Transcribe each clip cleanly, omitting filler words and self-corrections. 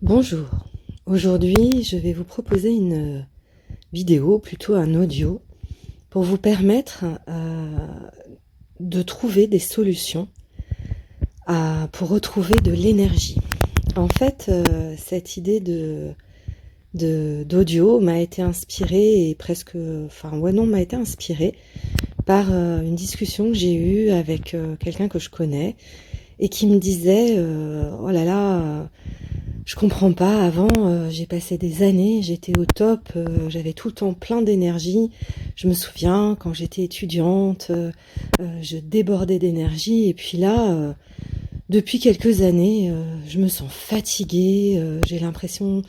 Bonjour, aujourd'hui je vais vous proposer une vidéo, plutôt un audio, pour vous permettre de trouver des solutions pour retrouver de l'énergie. En fait, cette idée d'audio m'a été inspirée m'a été inspirée par une discussion que j'ai eue avec quelqu'un que je connais et qui me disait oh là là, je comprends pas, avant j'ai passé des années, j'étais au top, j'avais tout le temps plein d'énergie. Je me souviens quand j'étais étudiante, je débordais d'énergie et puis là, depuis quelques années, je me sens fatiguée, j'ai l'impression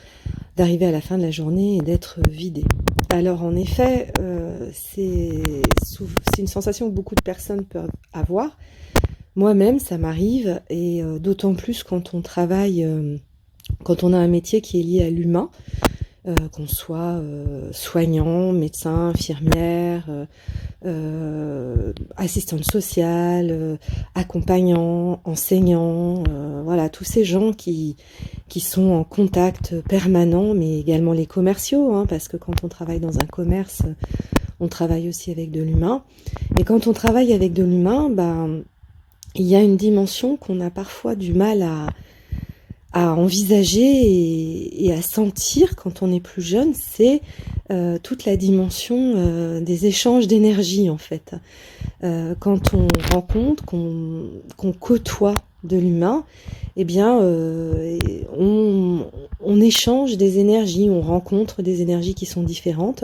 d'arriver à la fin de la journée et d'être vidée. Alors en effet, c'est une sensation que beaucoup de personnes peuvent avoir. Moi-même, ça m'arrive et d'autant plus quand on travaille, quand on a un métier qui est lié à l'humain, qu'on soit soignant, médecin, infirmière, assistante sociale, accompagnant, enseignant, voilà, tous ces gens qui sont en contact permanent, mais également les commerciaux, hein, parce que quand on travaille dans un commerce, on travaille aussi avec de l'humain. Et quand on travaille avec de l'humain, il y a une dimension qu'on a parfois du mal à envisager et à sentir quand on est plus jeune, c'est toute la dimension des échanges d'énergie en fait. Quand on rencontre, qu'on côtoie de l'humain, eh bien on échange des énergies, on rencontre des énergies qui sont différentes,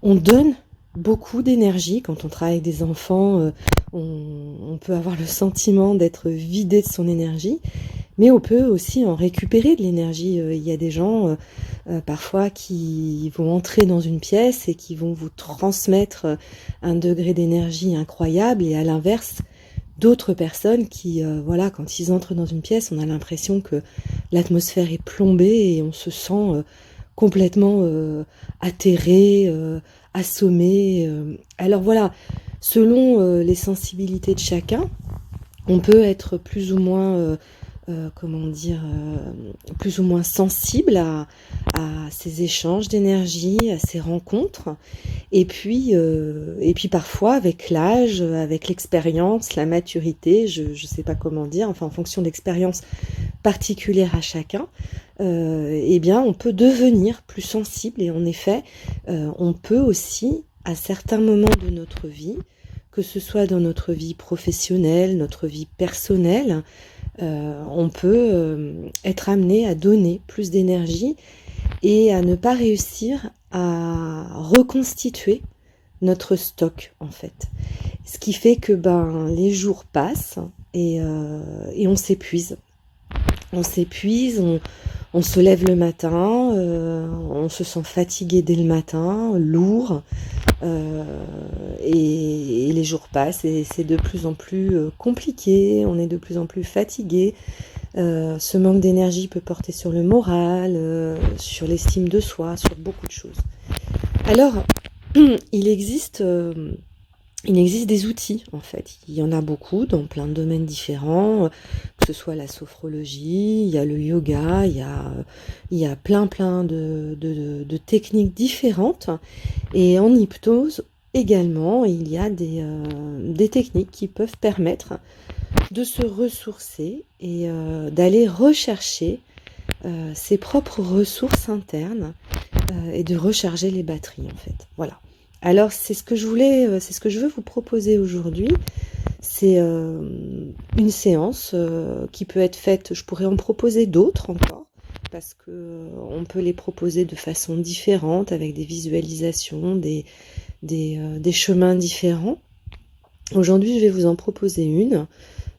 on donne beaucoup d'énergie. Quand on travaille avec des enfants, on peut avoir le sentiment d'être vidé de son énergie. Mais on peut aussi en récupérer de l'énergie. Il y a des gens parfois qui vont entrer dans une pièce et qui vont vous transmettre un degré d'énergie incroyable, et à l'inverse, d'autres personnes qui, voilà, quand ils entrent dans une pièce, on a l'impression que l'atmosphère est plombée et on se sent complètement atterré, assommé. Alors voilà, selon les sensibilités de chacun, on peut être plus ou moins plus ou moins sensible à ces échanges d'énergie, à ces rencontres. Et puis parfois, avec l'âge, avec l'expérience, la maturité, je ne sais pas comment dire, enfin en fonction de l'expérience particulière à chacun, eh bien on peut devenir plus sensible. Et en effet, on peut aussi, à certains moments de notre vie, que ce soit dans notre vie professionnelle, notre vie personnelle, on peut être amené à donner plus d'énergie et à ne pas réussir à reconstituer notre stock en fait. Ce qui fait que les jours passent et on s'épuise. On s'épuise, on se lève le matin, on se sent fatigué dès le matin, lourd, et les jours passent et c'est de plus en plus compliqué, on est de plus en plus fatigué. Ce manque d'énergie peut porter sur le moral, sur l'estime de soi, sur beaucoup de choses. Alors, il existe des outils, en fait. Il y en a beaucoup dans plein de domaines différents, que ce soit la sophrologie, il y a le yoga, il y a plein de techniques différentes. Et en hypnose également, il y a des techniques qui peuvent permettre de se ressourcer et d'aller rechercher ses propres ressources internes et de recharger les batteries en fait. Voilà. Alors c'est ce que je veux vous proposer aujourd'hui. C'est une séance qui peut être faite, je pourrais en proposer d'autres encore, parce que on peut les proposer de façon différente, avec des visualisations, des chemins différents. Aujourd'hui, je vais vous en proposer une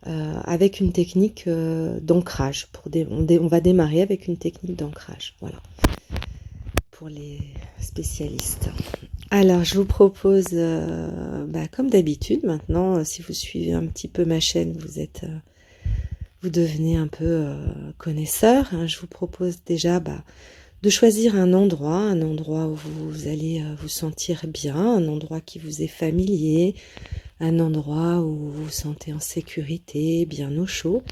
avec une technique d'ancrage. On va démarrer avec une technique d'ancrage, voilà, pour les spécialistes. Alors, je vous propose, comme d'habitude, maintenant, si vous suivez un petit peu ma chaîne, vous devenez un peu connaisseur. Hein. Je vous propose déjà de choisir un endroit où vous allez vous sentir bien, un endroit qui vous est familier, un endroit où vous vous sentez en sécurité, bien au chaud.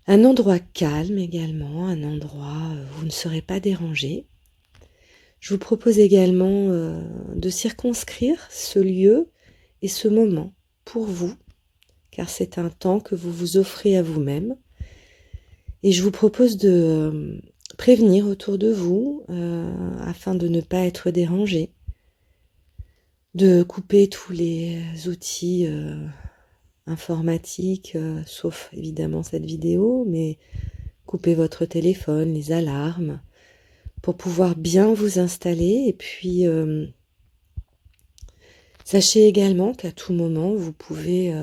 Un endroit calme également, un endroit où vous ne serez pas dérangé. Je vous propose également de circonscrire ce lieu et ce moment pour vous, car c'est un temps que vous vous offrez à vous-même. Et je vous propose de prévenir autour de vous, afin de ne pas être dérangé, de couper tous les outils informatiques, sauf évidemment cette vidéo, mais couper votre téléphone, les alarmes, pour pouvoir bien vous installer. Et puis, sachez également qu'à tout moment, vous pouvez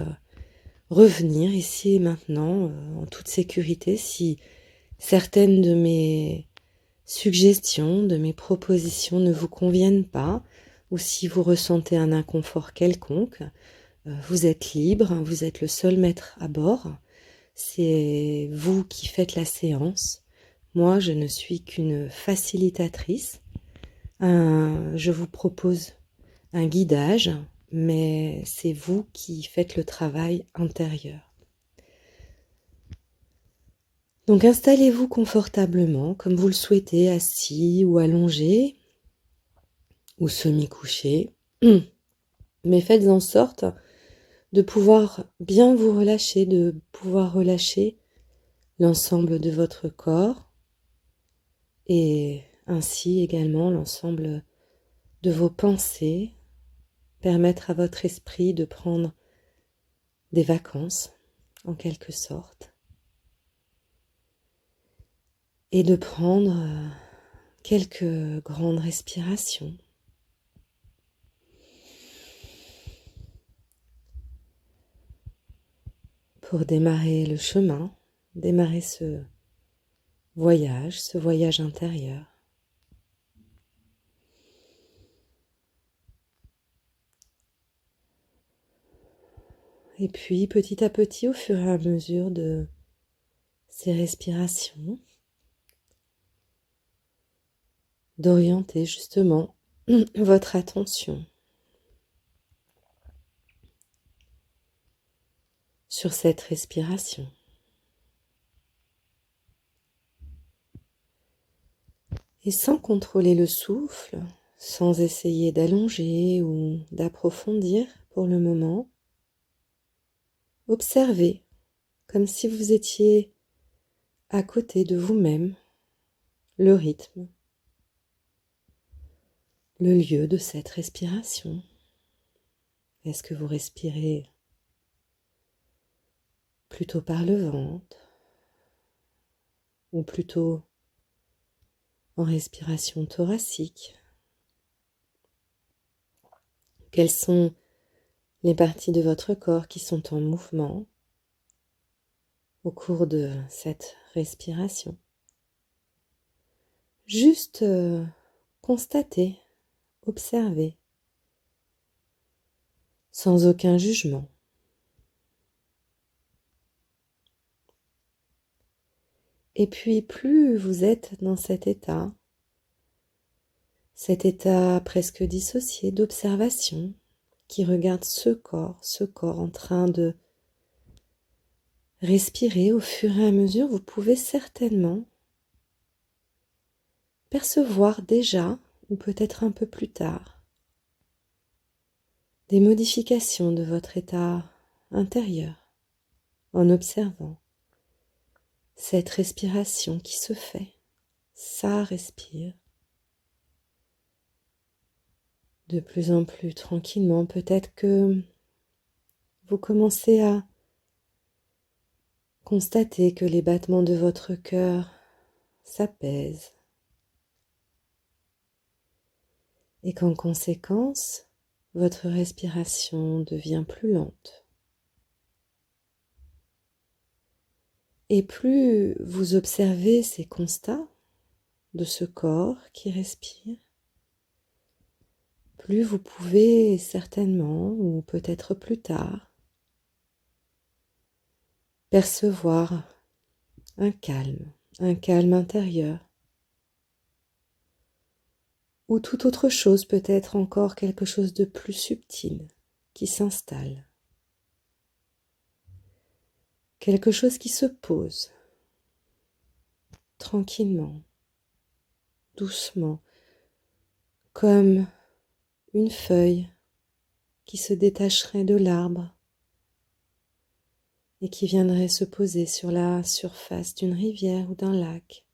revenir ici et maintenant, en toute sécurité, si certaines de mes suggestions, de mes propositions ne vous conviennent pas, ou si vous ressentez un inconfort quelconque, vous êtes libre, vous êtes le seul maître à bord, c'est vous qui faites la séance. Moi, je ne suis qu'une facilitatrice. Je vous propose un guidage, mais c'est vous qui faites le travail intérieur. Donc installez-vous confortablement, comme vous le souhaitez, assis ou allongé, ou semi-couché, mais faites en sorte de pouvoir bien vous relâcher, de pouvoir relâcher l'ensemble de votre corps et ainsi également l'ensemble de vos pensées, permettre à votre esprit de prendre des vacances en quelque sorte et de prendre quelques grandes respirations. Pour démarrer le chemin, démarrer ce voyage intérieur. Et puis, petit à petit, au fur et à mesure de ces respirations, d'orienter justement votre attention sur cette respiration. Et sans contrôler le souffle, sans essayer d'allonger ou d'approfondir pour le moment, observez comme si vous étiez à côté de vous-même le rythme, le lieu de cette respiration. Est-ce que vous respirez plutôt par le ventre ou plutôt en respiration thoracique? Quelles sont les parties de votre corps qui sont en mouvement au cours de cette respiration? Juste constater, observer, sans aucun jugement. Et puis plus vous êtes dans cet état presque dissocié d'observation, qui regarde ce corps en train de respirer au fur et à mesure, vous pouvez certainement percevoir déjà, ou peut-être un peu plus tard, des modifications de votre état intérieur en observant cette respiration qui se fait. Ça respire de plus en plus tranquillement. Peut-être que vous commencez à constater que les battements de votre cœur s'apaisent et qu'en conséquence, votre respiration devient plus lente. Et plus vous observez ces constats de ce corps qui respire, plus vous pouvez certainement, ou peut-être plus tard, percevoir un calme intérieur, ou toute autre chose, peut-être encore quelque chose de plus subtil qui s'installe, quelque chose qui se pose tranquillement, doucement, comme une feuille qui se détacherait de l'arbre et qui viendrait se poser sur la surface d'une rivière ou d'un lac.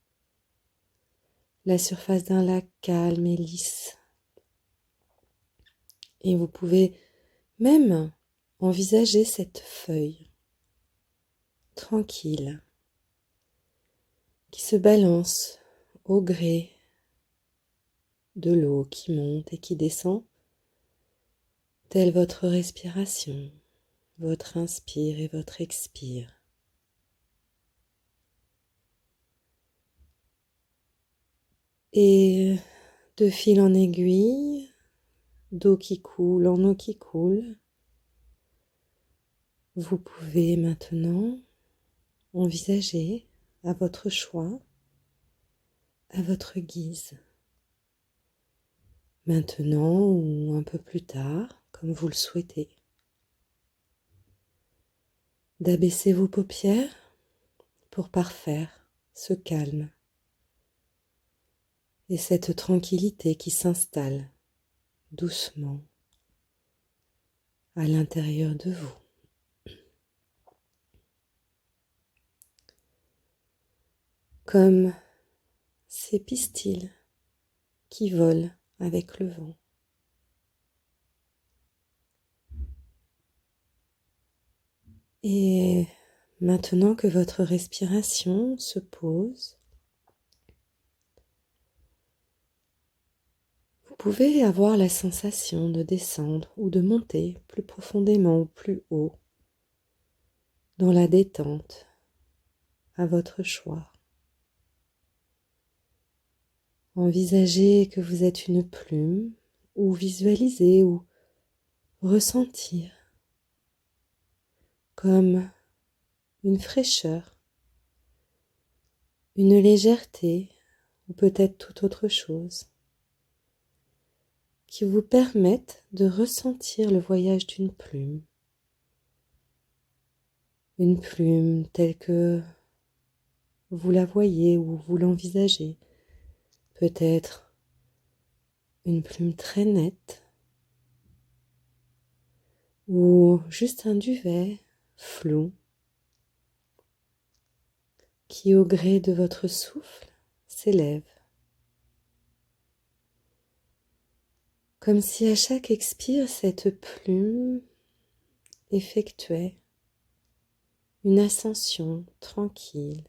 La surface d'un lac calme et lisse. Et vous pouvez même envisager cette feuille tranquille qui se balance au gré de l'eau qui monte et qui descend, telle votre respiration, votre inspire et votre expire. Et de fil en aiguille, d'eau qui coule en eau qui coule, vous pouvez maintenant envisager à votre choix, à votre guise, maintenant ou un peu plus tard, comme vous le souhaitez, d'abaisser vos paupières pour parfaire ce calme et cette tranquillité qui s'installe doucement à l'intérieur de vous. Comme ces pistils qui volent avec le vent. Et maintenant que votre respiration se pose, vous pouvez avoir la sensation de descendre ou de monter plus profondément ou plus haut dans la détente à votre choix. Envisagez que vous êtes une plume ou visualisez ou ressentir comme une fraîcheur, une légèreté ou peut-être toute autre chose qui vous permettent de ressentir le voyage d'une plume. Une plume telle que vous la voyez ou vous l'envisagez. Peut-être une plume très nette ou juste un duvet flou qui au gré de votre souffle s'élève. Comme si à chaque expire, cette plume effectuait une ascension tranquille,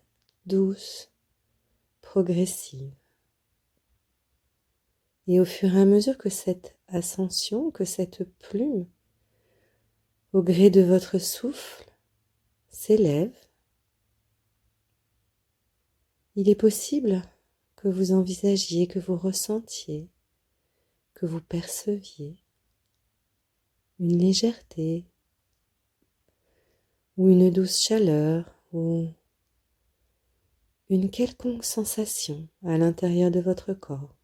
douce, progressive. Et au fur et à mesure que cette ascension, que cette plume, au gré de votre souffle, s'élève, il est possible que vous envisagiez, que vous ressentiez, que vous perceviez une légèreté ou une douce chaleur ou une quelconque sensation à l'intérieur de votre corps.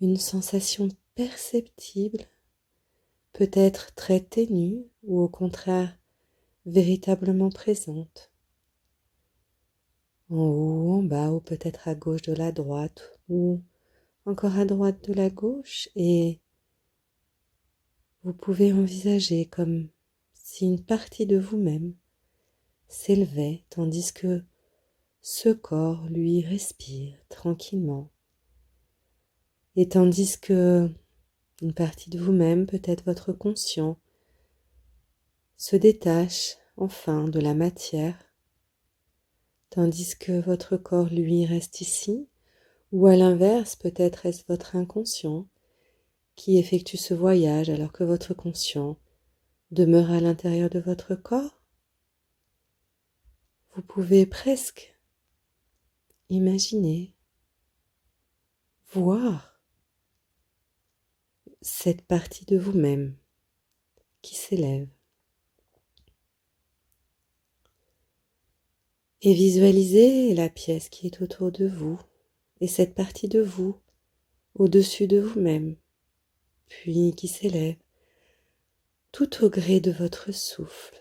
Une sensation perceptible, peut-être très ténue ou au contraire véritablement présente. En haut, en bas ou peut-être à gauche de la droite ou encore à droite de la gauche, et vous pouvez envisager comme si une partie de vous-même s'élevait tandis que ce corps, lui, respire tranquillement. Et tandis que une partie de vous-même, peut-être votre conscient, se détache enfin de la matière, tandis que votre corps, lui, reste ici, ou à l'inverse, peut-être est-ce votre inconscient qui effectue ce voyage alors que votre conscient demeure à l'intérieur de votre corps. Vous pouvez presque imaginer, voir cette partie de vous-même qui s'élève. Et visualisez la pièce qui est autour de vous et cette partie de vous au-dessus de vous-même, puis qui s'élève tout au gré de votre souffle,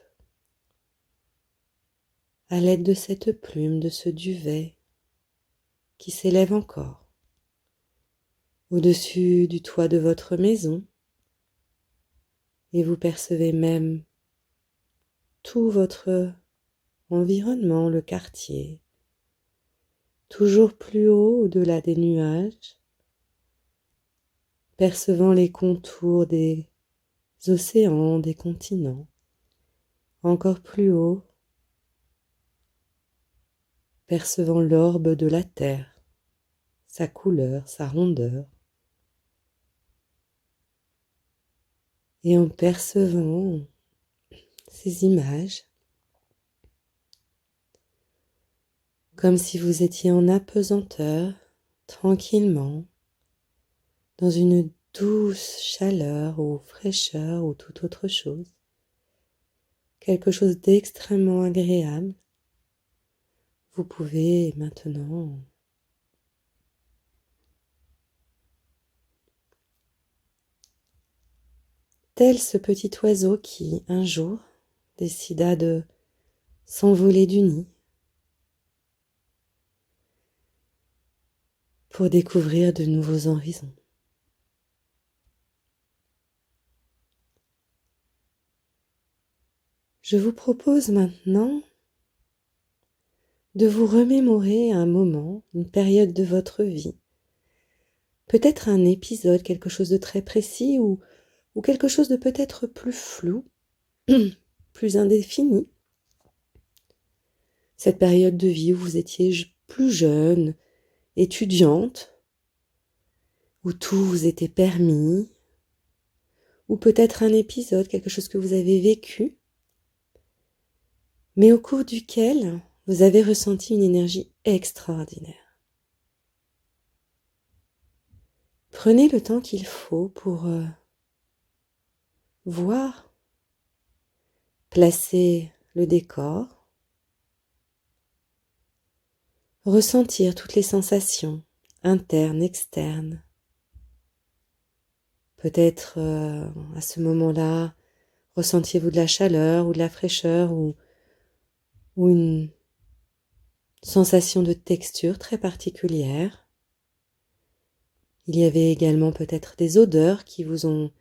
à l'aide de cette plume, de ce duvet qui s'élève encore au-dessus du toit de votre maison, et vous percevez même tout votre environnement, le quartier, toujours plus haut au-delà des nuages, percevant les contours des océans, des continents, encore plus haut, percevant l'orbe de la terre, sa couleur, sa rondeur, et en percevant ces images, comme si vous étiez en apesanteur, tranquillement, dans une douce chaleur ou fraîcheur ou toute autre chose, quelque chose d'extrêmement agréable, vous pouvez maintenant tel ce petit oiseau qui, un jour, décida de s'envoler du nid pour découvrir de nouveaux horizons. Je vous propose maintenant de vous remémorer un moment, une période de votre vie, peut-être un épisode, quelque chose de très précis ou quelque chose de peut-être plus flou, plus indéfini. Cette période de vie où vous étiez plus jeune, étudiante, où tout vous était permis, ou peut-être un épisode, quelque chose que vous avez vécu, mais au cours duquel vous avez ressenti une énergie extraordinaire. Prenez le temps qu'il faut pour voir, placer le décor, ressentir toutes les sensations internes, externes. Peut-être à ce moment-là, ressentiez-vous de la chaleur ou de la fraîcheur ou une sensation de texture très particulière. Il y avait également peut-être des odeurs qui vous ont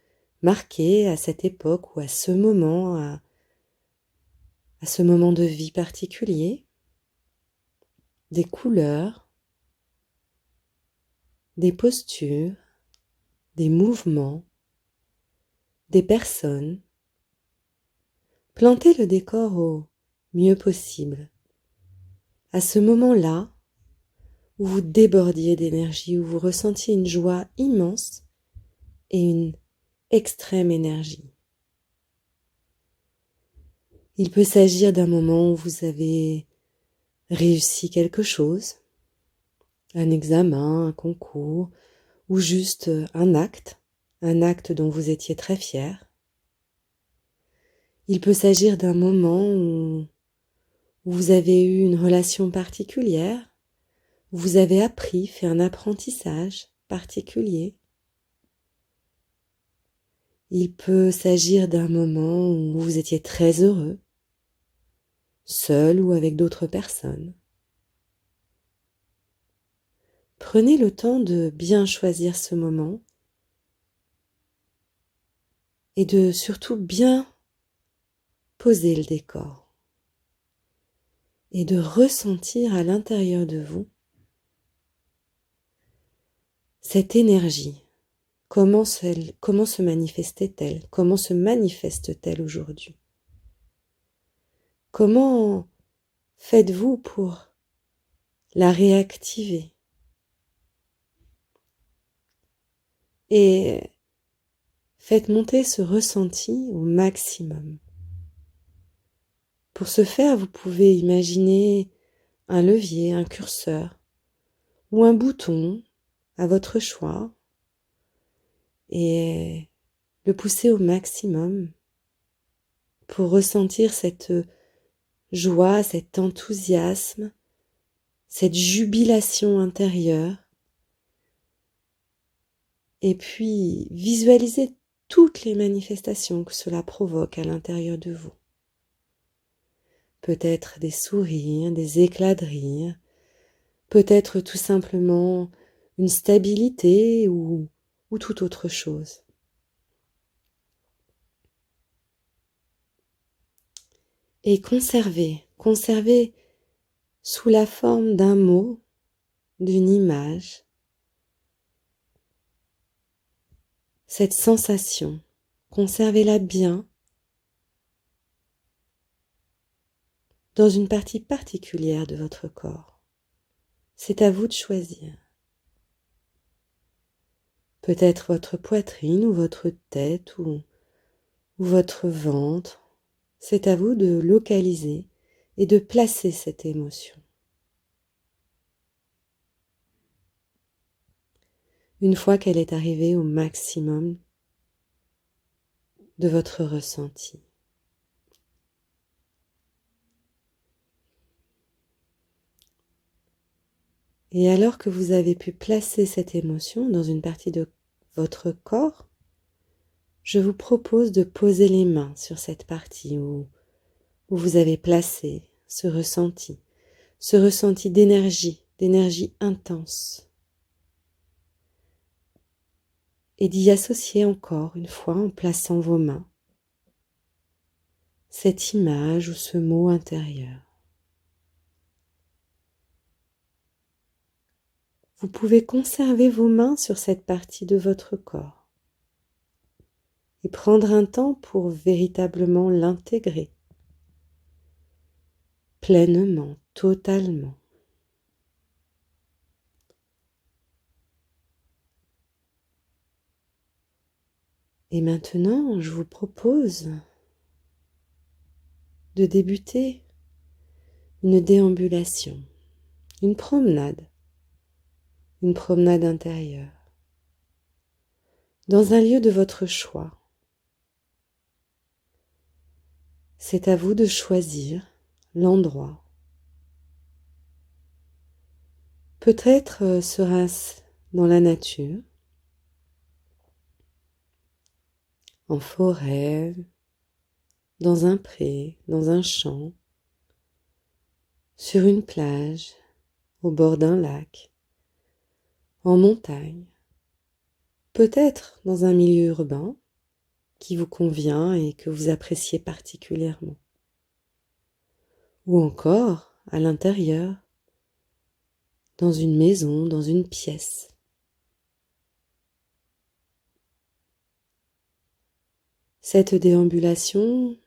marqué à cette époque ou à ce moment, à ce moment de vie particulier. Des couleurs, des postures, des mouvements, des personnes. Plantez le décor au mieux possible. À ce moment-là, où vous débordiez d'énergie, où vous ressentiez une joie immense et une extrême énergie. Il peut s'agir d'un moment où vous avez réussi quelque chose, un examen, un concours, ou juste un acte dont vous étiez très fier. Il peut s'agir d'un moment où vous avez eu une relation particulière, où vous avez appris, fait un apprentissage particulier. Il peut s'agir d'un moment où vous étiez très heureux, seul ou avec d'autres personnes. Prenez le temps de bien choisir ce moment et de surtout bien poser le décor et de ressentir à l'intérieur de vous cette énergie. Comment se manifestait-elle? Comment se manifeste-t-elle aujourd'hui? Comment faites-vous pour la réactiver? Et faites monter ce ressenti au maximum. Pour ce faire, vous pouvez imaginer un levier, un curseur ou un bouton à votre choix et le pousser au maximum pour ressentir cette joie, cet enthousiasme, cette jubilation intérieure et puis visualiser toutes les manifestations que cela provoque à l'intérieur de vous. peut-être des sourires, des éclats de rire, peut-être tout simplement une stabilité ou toute autre chose. Et conservez sous la forme d'un mot, d'une image, cette sensation. Conservez-la bien dans une partie particulière de votre corps. C'est à vous de choisir. Peut-être votre poitrine ou votre tête ou votre ventre. C'est à vous de localiser et de placer cette émotion. Une fois qu'elle est arrivée au maximum de votre ressenti. Et alors que vous avez pu placer cette émotion dans une partie de votre corps, je vous propose de poser les mains sur cette partie où vous avez placé ce ressenti d'énergie intense. Et d'y associer encore une fois en plaçant vos mains cette image ou ce mot intérieur. Vous pouvez conserver vos mains sur cette partie de votre corps et prendre un temps pour véritablement l'intégrer pleinement, totalement. Et maintenant, je vous propose de débuter une déambulation, une promenade intérieure, dans un lieu de votre choix. C'est à vous de choisir l'endroit. Peut-être sera-ce dans la nature, en forêt, dans un pré, dans un champ, sur une plage, au bord d'un lac, en montagne, peut-être dans un milieu urbain qui vous convient et que vous appréciez particulièrement, ou encore à l'intérieur, dans une maison, dans une pièce. Cette déambulation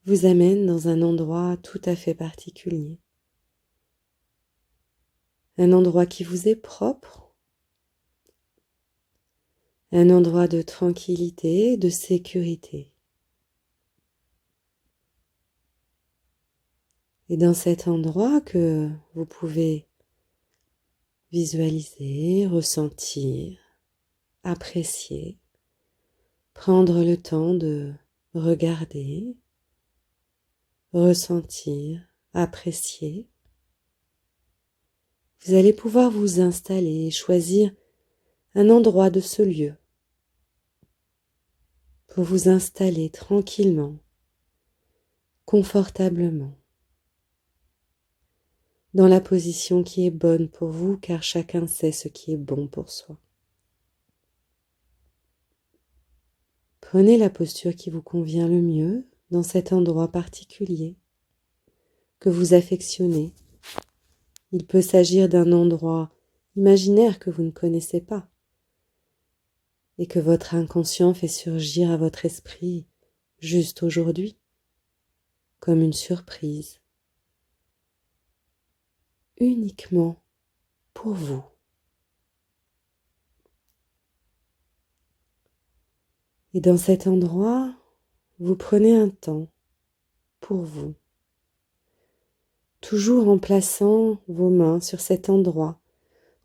vous amène dans un endroit tout à fait particulier. Un endroit qui vous est propre, un endroit de tranquillité, de sécurité. Et dans cet endroit que vous pouvez visualiser, ressentir, apprécier, prendre le temps de regarder, ressentir, apprécier. Vous allez pouvoir vous installer et choisir un endroit de ce lieu pour vous installer tranquillement, confortablement, dans la position qui est bonne pour vous, car chacun sait ce qui est bon pour soi. Prenez la posture qui vous convient le mieux dans cet endroit particulier que vous affectionnez. Il peut s'agir d'un endroit imaginaire que vous ne connaissez pas et que votre inconscient fait surgir à votre esprit juste aujourd'hui, comme une surprise, uniquement pour vous. Et dans cet endroit, vous prenez un temps pour vous, toujours en plaçant vos mains sur cet endroit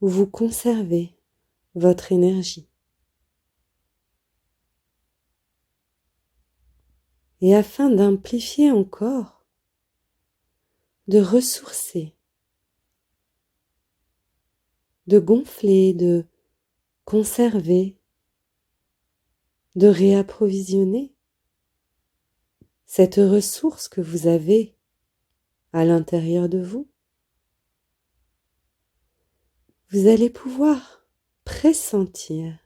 où vous conservez votre énergie. Et afin d'amplifier encore, de ressourcer, de gonfler, de conserver, de réapprovisionner cette ressource que vous avez à l'intérieur de vous, vous allez pouvoir pressentir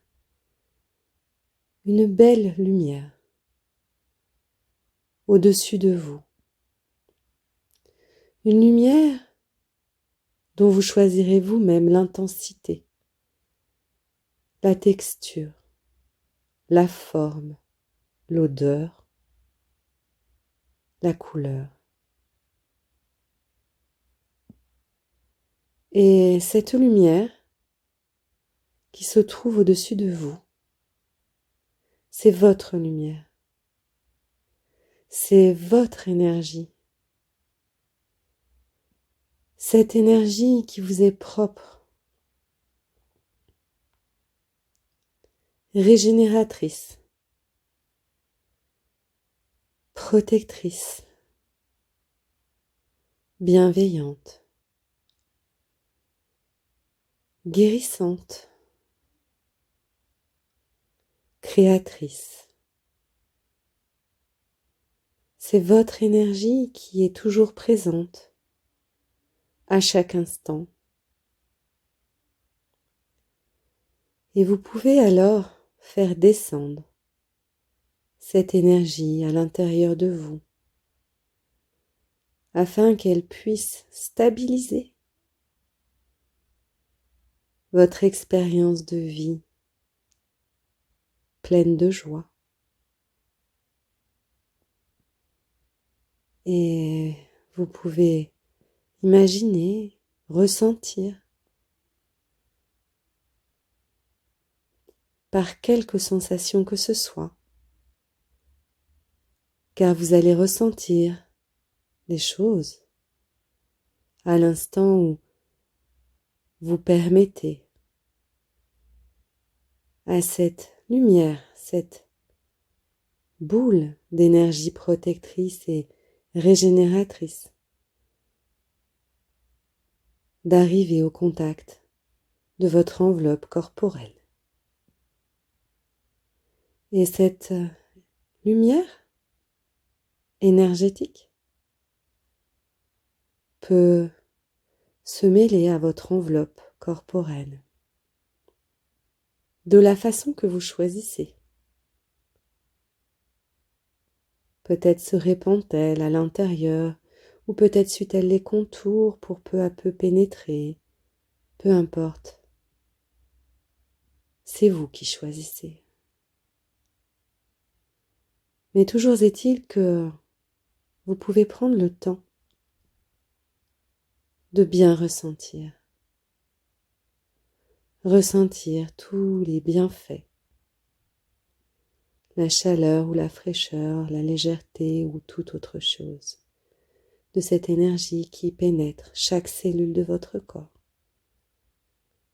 une belle lumière au-dessus de vous. Une lumière dont vous choisirez vous-même l'intensité, la texture, la forme, l'odeur, la couleur. Et cette lumière qui se trouve au-dessus de vous, c'est votre lumière, c'est votre énergie. Cette énergie qui vous est propre, régénératrice, protectrice, bienveillante, guérissante, créatrice. C'est votre énergie qui est toujours présente à chaque instant. Et vous pouvez alors faire descendre cette énergie à l'intérieur de vous afin qu'elle puisse stabiliser votre expérience de vie pleine de joie. Et vous pouvez imaginer, ressentir par quelque sensation que ce soit, car vous allez ressentir les choses à l'instant où vous permettez à cette lumière, cette boule d'énergie protectrice et régénératrice d'arriver au contact de votre enveloppe corporelle. Et cette lumière énergétique peut se mêler à votre enveloppe corporelle de la façon que vous choisissez. Peut-être se répand-elle à l'intérieur, ou peut-être suit-elle les contours pour peu à peu pénétrer. Peu importe. C'est vous qui choisissez. Mais toujours est-il que vous pouvez prendre le temps de bien ressentir. Ressentir tous les bienfaits. La chaleur ou la fraîcheur, la légèreté ou toute autre chose de cette énergie qui pénètre chaque cellule de votre corps,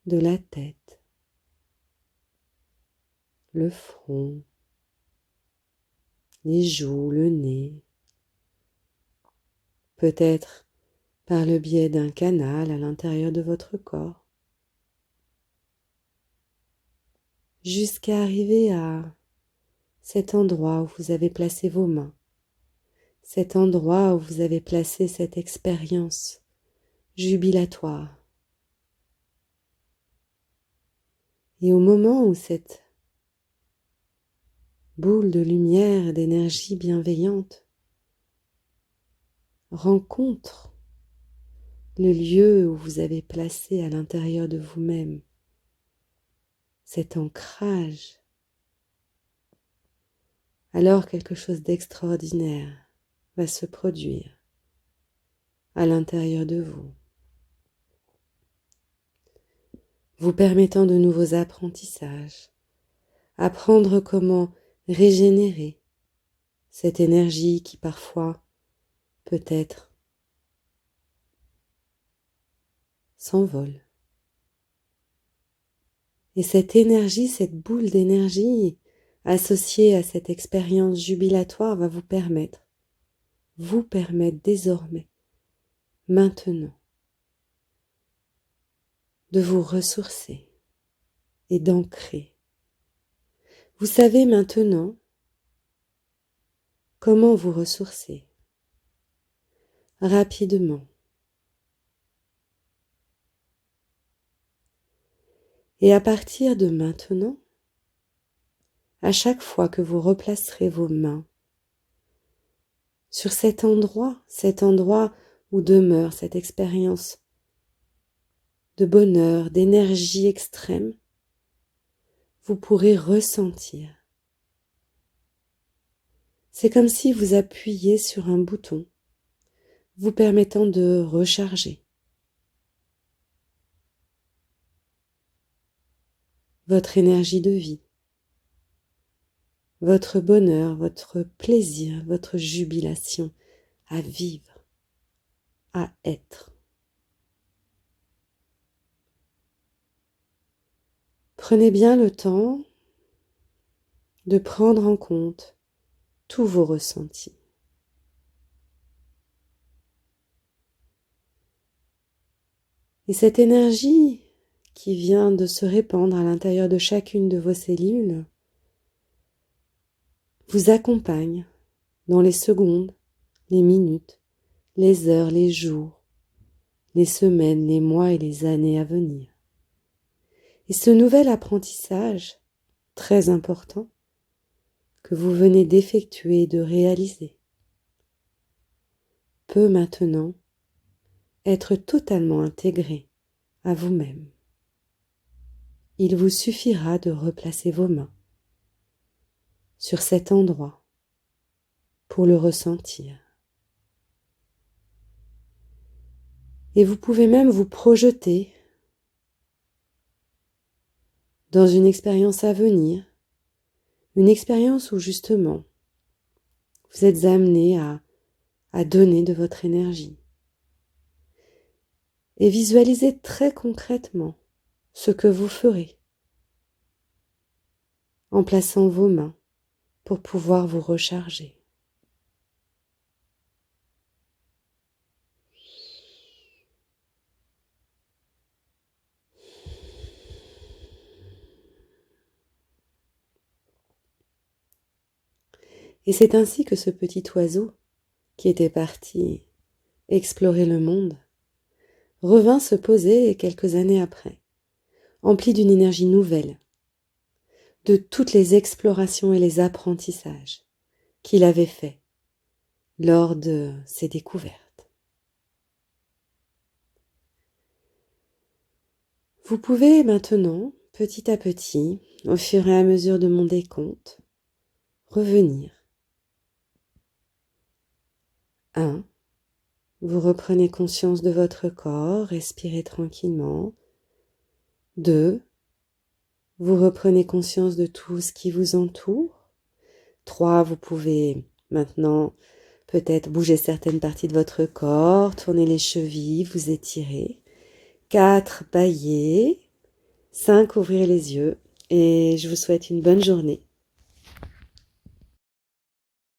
de la tête, le front, les joues, le nez, peut-être par le biais d'un canal à l'intérieur de votre corps, jusqu'à arriver à cet endroit où vous avez placé vos mains, cet endroit où vous avez placé cette expérience jubilatoire. Et au moment où cette boule de lumière et d'énergie bienveillante rencontre le lieu où vous avez placé à l'intérieur de vous-même cet ancrage, alors quelque chose d'extraordinaire va se produire à l'intérieur de vous, vous permettant de nouveaux apprentissages, apprendre comment régénérer cette énergie qui parfois peut-être s'envole. Et cette énergie, cette boule d'énergie associée à cette expérience jubilatoire va vous permettre désormais, maintenant, de vous ressourcer et d'ancrer. Vous savez maintenant comment vous ressourcer rapidement. Et à partir de maintenant, à chaque fois que vous replacerez vos mains sur cet endroit où demeure cette expérience de bonheur, d'énergie extrême, vous pourrez ressentir. C'est comme si vous appuyiez sur un bouton, vous permettant de recharger votre énergie de vie, votre bonheur, votre plaisir, votre jubilation à vivre, à être. Prenez bien le temps de prendre en compte tous vos ressentis. Et cette énergie qui vient de se répandre à l'intérieur de chacune de vos cellules vous accompagne dans les secondes, les minutes, les heures, les jours, les semaines, les mois et les années à venir. Et ce nouvel apprentissage, très important, que vous venez d'effectuer et de réaliser, peut maintenant être totalement intégré à vous-même. Il vous suffira de replacer vos mains sur cet endroit pour le ressentir. Et vous pouvez même vous projeter dans une expérience à venir, une expérience où justement vous êtes amené à donner de votre énergie. Et visualisez très concrètement ce que vous ferez en plaçant vos mains pour pouvoir vous recharger. Et c'est ainsi que ce petit oiseau, qui était parti explorer le monde, revint se poser quelques années après, empli d'une énergie nouvelle, de toutes les explorations et les apprentissages qu'il avait faits lors de ses découvertes. Vous pouvez maintenant, petit à petit, au fur et à mesure de mon décompte, revenir. 1. Vous reprenez conscience de votre corps, respirez tranquillement. 2. Vous reprenez conscience de tout ce qui vous entoure. 3. Vous pouvez maintenant peut-être bouger certaines parties de votre corps, tourner les chevilles, vous étirer. 4. Bâiller. 5. Ouvrir les yeux. Et je vous souhaite une bonne journée.